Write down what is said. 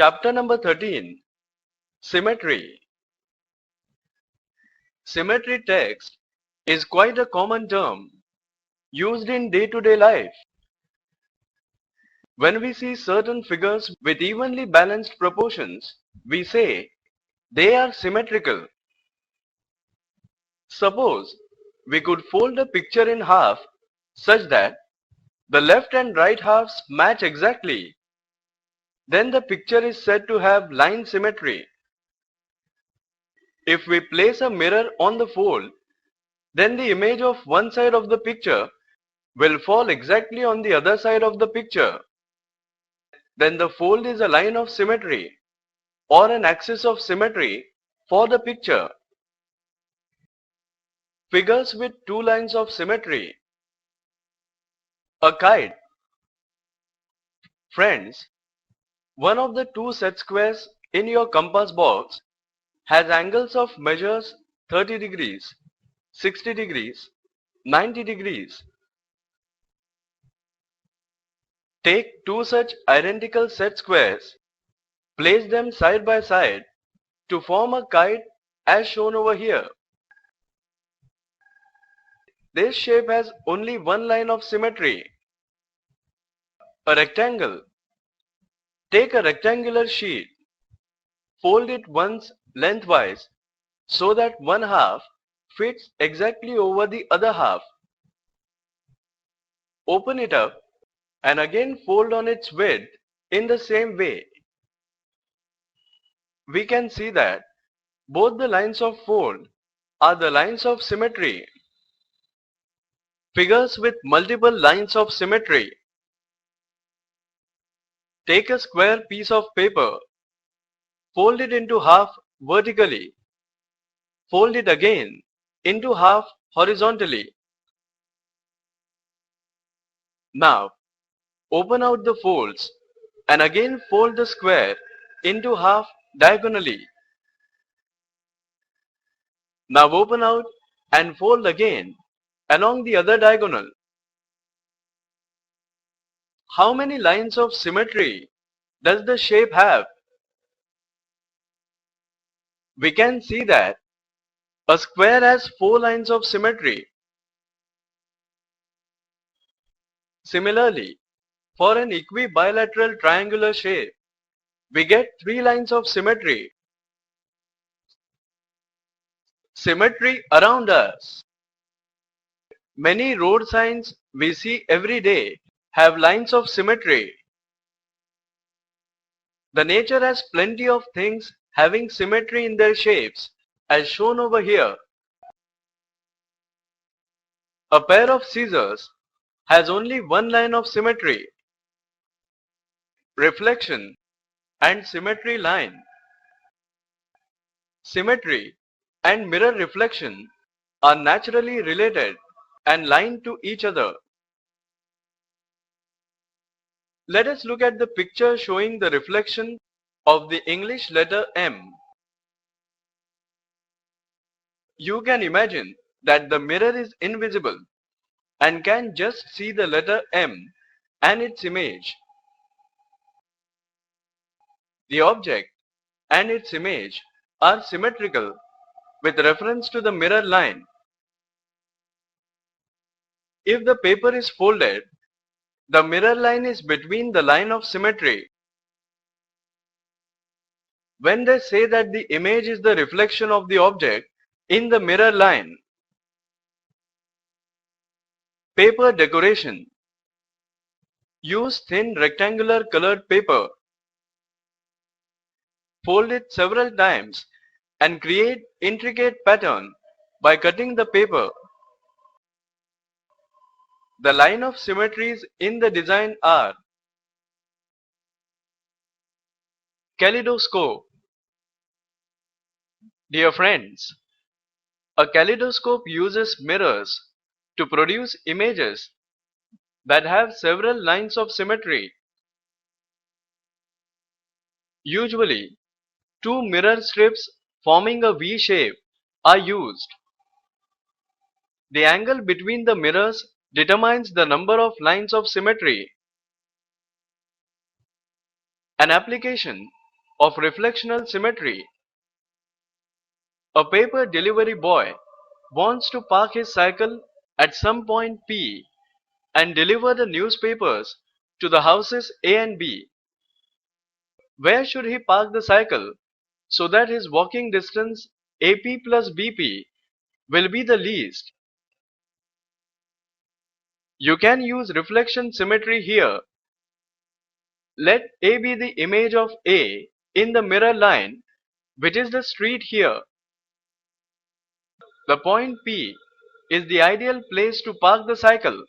Chapter number 13. Symmetry. Symmetry text is quite a common term used in day-to-day life. When we see certain figures with evenly balanced proportions, we say they are symmetrical. Suppose we could fold a picture in half such that the left and right halves match exactly. Then the picture is said to have line symmetry. If we place a mirror on the fold, then the image of one side of the picture will fall exactly on the other side of the picture. Then the fold is a line of symmetry or an axis of symmetry for the picture. Figures with two lines of symmetry. A kite. Friends, one of the two set squares in your compass box has angles of measures 30 degrees, 60 degrees, 90 degrees. Take two such identical set squares, place them side by side to form a kite as shown over here. This shape has only one line of symmetry. A rectangle. Take a rectangular sheet, fold it once lengthwise so that one half fits exactly over the other half. Open it up and again fold on its width in the same way. We can see that both the lines of fold are the lines of symmetry. Figures with multiple lines of symmetry. Take a square piece of paper, fold it into half vertically, fold it again into half horizontally. Now, open out the folds and again fold the square into half diagonally. Now open out and fold again along the other diagonal. How many lines of symmetry does the shape have? We can see that a square has 4 lines of symmetry. Similarly, for an equibilateral triangular shape, we get 3 lines of symmetry. Symmetry around us. Many road signs we see every day have lines of symmetry. The nature has plenty of things having symmetry in their shapes, as shown over here. A pair of scissors has only one line of symmetry. Reflection and symmetry line. Symmetry and mirror reflection are naturally related and lined to each other. Let us look at the picture showing the reflection of the English letter M. You can imagine that the mirror is invisible and can just see the letter M and its image. The object and its image are symmetrical with reference to the mirror line. If the paper is folded, the mirror line is between the line of symmetry. When they say that the image is the reflection of the object in the mirror line. Paper decoration. Use thin rectangular colored paper. Fold it several times and create intricate pattern by cutting the paper. The line of symmetries in the design are kaleidoscope. Dear friends, a kaleidoscope uses mirrors to produce images that have several lines of symmetry. Usually, two mirror strips forming a V shape are used. The angle between the mirrors determines the number of lines of symmetry. An application of reflectional symmetry. A paper delivery boy wants to park his cycle at some point P and deliver the newspapers to the houses A and B. Where should he park the cycle so that his walking distance AP plus BP will be the least? You can use reflection symmetry here. Let A be the image of A in the mirror line, which is the street here. The point P is the ideal place to park the cycle.